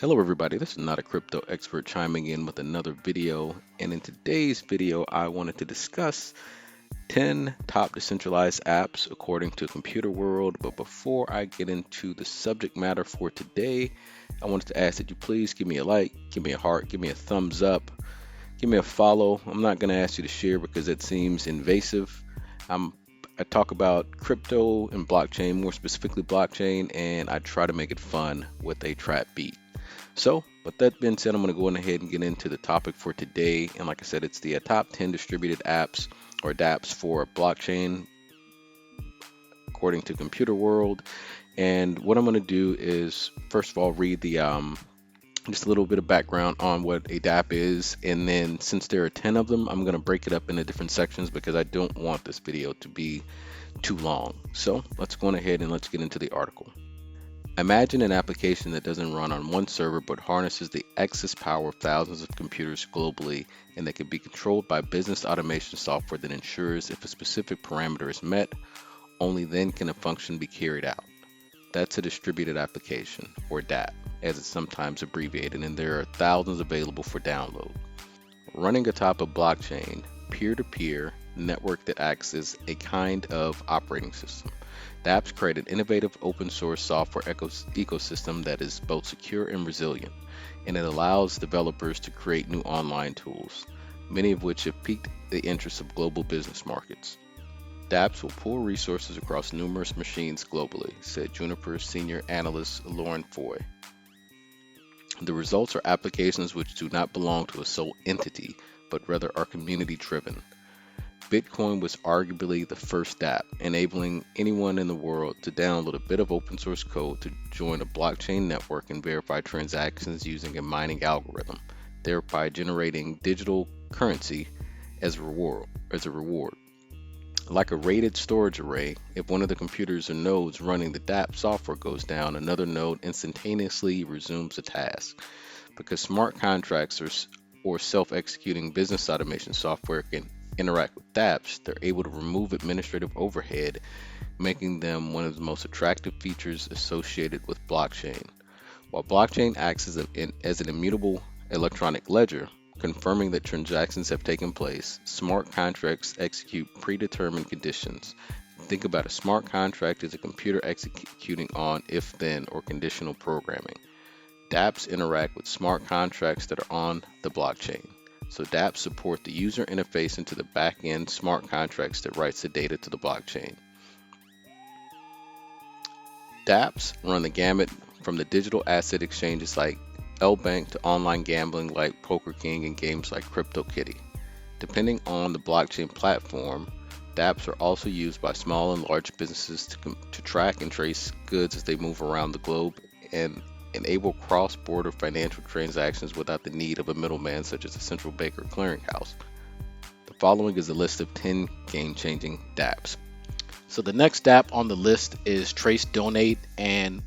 Hello everybody, this is not a crypto expert chiming in with another video, and in today's video I wanted to discuss 10 top decentralized apps according to Computer World. But before I get into the subject matter for today, I wanted to ask that you please give me a like, give me a heart, give me a thumbs up, give me a follow. I'm not going to ask you to share because it seems invasive. I talk about crypto and blockchain, more specifically blockchain, and I try to make it fun with a trap beat. So, with that being said, I'm going to go ahead and get into the topic for today. And like I said, it's the top 10 distributed apps or dApps for blockchain according to Computer World. And what I'm going to do is, first of all, read the just a little bit of background on what a dApp is. And then since there are 10 of them, I'm going to break it up into different sections because I don't want this video to be too long. So let's go ahead and let's get into the article. Imagine an application that doesn't run on one server but harnesses the excess power of thousands of computers globally and that can be controlled by business automation software that ensures if a specific parameter is met, only then can a function be carried out. That's a distributed application, or dApp, as it's sometimes abbreviated, and there are thousands available for download. Running atop a blockchain, peer-to-peer network that acts as a kind of operating system. dApps create an innovative open source software ecosystem that is both secure and resilient, and it allows developers to create new online tools, many of which have piqued the interest of global business markets. dApps will pool resources across numerous machines globally, said Juniper senior analyst Lauren Foy. The results are applications which do not belong to a sole entity, but rather are community driven. Bitcoin was arguably the first dApp, enabling anyone in the world to download a bit of open source code to join a blockchain network and verify transactions using a mining algorithm, thereby generating digital currency as a reward. Like a rated storage array, if one of the computers or nodes running the dApp software goes down, another node instantaneously resumes the task. Because smart contracts or self-executing business automation software can interact with dApps, they're able to remove administrative overhead, making them one of the most attractive features associated with blockchain. While blockchain acts as an immutable electronic ledger, confirming that transactions have taken place, smart contracts execute predetermined conditions. Think about a smart contract as a computer executing on if-then or conditional programming. dApps interact with smart contracts that are on the blockchain. So dApps support the user interface into the back-end smart contracts that writes the data to the blockchain. dApps run the gamut from the digital asset exchanges like L-Bank to online gambling like Poker King and games like CryptoKitty. Depending on the blockchain platform, dApps are also used by small and large businesses to track and trace goods as they move around the globe and enable cross-border financial transactions without the need of a middleman such as a central bank or clearinghouse. The following is a list of 10 game-changing dApps. So the next dApp on the list is Trace Donate, and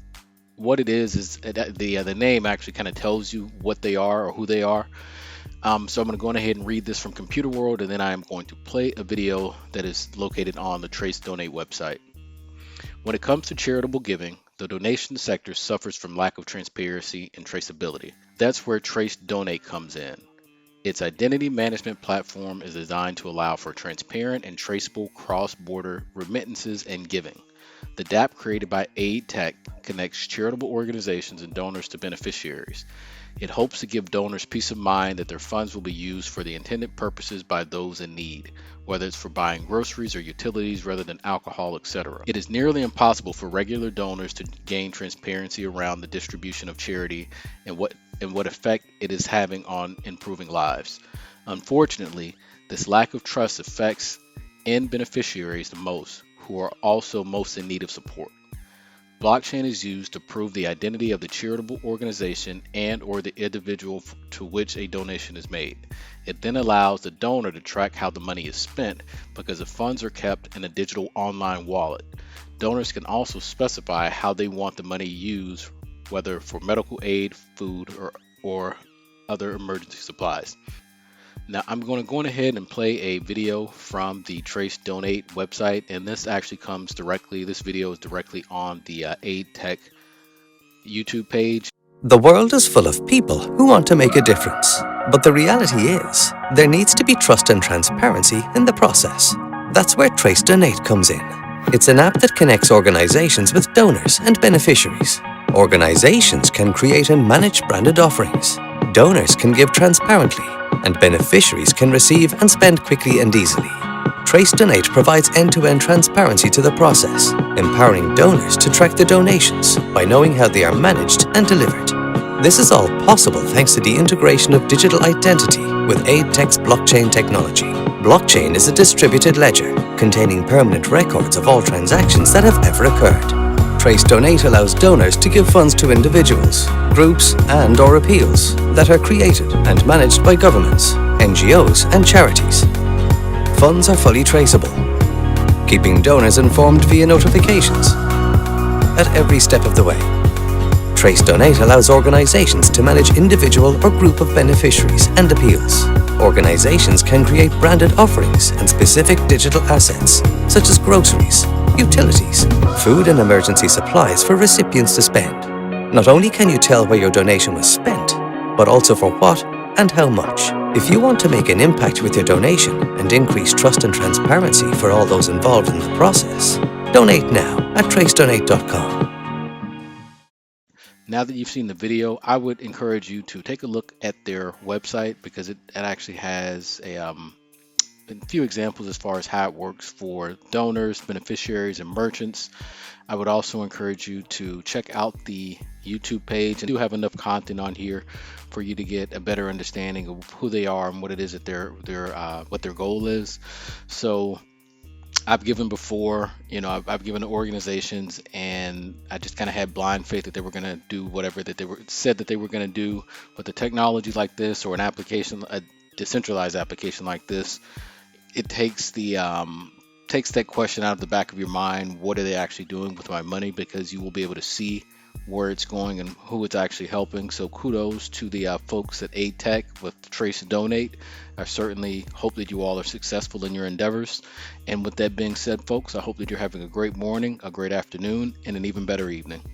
what it is the name actually kind of tells you what they are or who they are. So I'm going to go ahead and read this from Computer World, and then I am going to play a video that is located on the Trace Donate website. When it comes to charitable giving, the donation sector suffers from lack of transparency and traceability. That's where Trace Donate comes in. Its identity management platform is designed to allow for transparent and traceable cross-border remittances and giving. The dApp created by Aid Tech connects charitable organizations and donors to beneficiaries. It hopes to give donors peace of mind that their funds will be used for the intended purposes by those in need, whether it's for buying groceries or utilities rather than alcohol, etc. It is nearly impossible for regular donors to gain transparency around the distribution of charity and what effect it is having on improving lives. Unfortunately, this lack of trust affects end beneficiaries the most, who are also most in need of support. Blockchain is used to prove the identity of the charitable organization and or the individual to which a donation is made. It then allows the donor to track how the money is spent because the funds are kept in a digital online wallet. Donors can also specify how they want the money used, whether for medical aid, food, or other emergency supplies. Now I'm going to go ahead and play a video from the Trace Donate website, and this actually comes directly, this video is directly on the Aid Tech YouTube page. The world is full of people who want to make a difference. But the reality is, there needs to be trust and transparency in the process. That's where Trace Donate comes in. It's an app that connects organizations with donors and beneficiaries. Organizations can create and manage branded offerings. Donors can give transparently, and beneficiaries can receive and spend quickly and easily. Trace Donate provides end-to-end transparency to the process, empowering donors to track the donations by knowing how they are managed and delivered. This is all possible thanks to the integration of digital identity with AidTech's blockchain technology. Blockchain is a distributed ledger containing permanent records of all transactions that have ever occurred. Trace Donate allows donors to give funds to individuals, groups, and/or appeals that are created and managed by governments, NGOs, and charities. Funds are fully traceable, keeping donors informed via notifications at every step of the way. Trace Donate allows organizations to manage individual or group of beneficiaries and appeals. Organizations can create branded offerings and specific digital assets, such as groceries, utilities, food and emergency supplies for recipients to spend. Not only can you tell where your donation was spent, but also for what and how much. If you want to make an impact with your donation and increase trust and transparency for all those involved in the process, donate now at tracedonate.com. Now that you've seen the video, I would encourage you to take a look at their website because it actually has a few examples as far as how it works for donors, beneficiaries, and merchants. I would also encourage you to check out the YouTube page. I do have enough content on here for you to get a better understanding of who they are and what it is that what their goal is. So I've given before, I've given to organizations, and I just kind of had blind faith that they were going to do whatever that they were said that they were going to do. With the technology like this, or an application, a decentralized application like this, it takes that question out of the back of your mind. What are they actually doing with my money? Because you will be able to see where it's going and who it's actually helping. So kudos to the folks at AidTech with Trace Donate. I certainly hope that you all are successful in your endeavors. And with that being said, folks, I hope that you're having a great morning, a great afternoon, and an even better evening.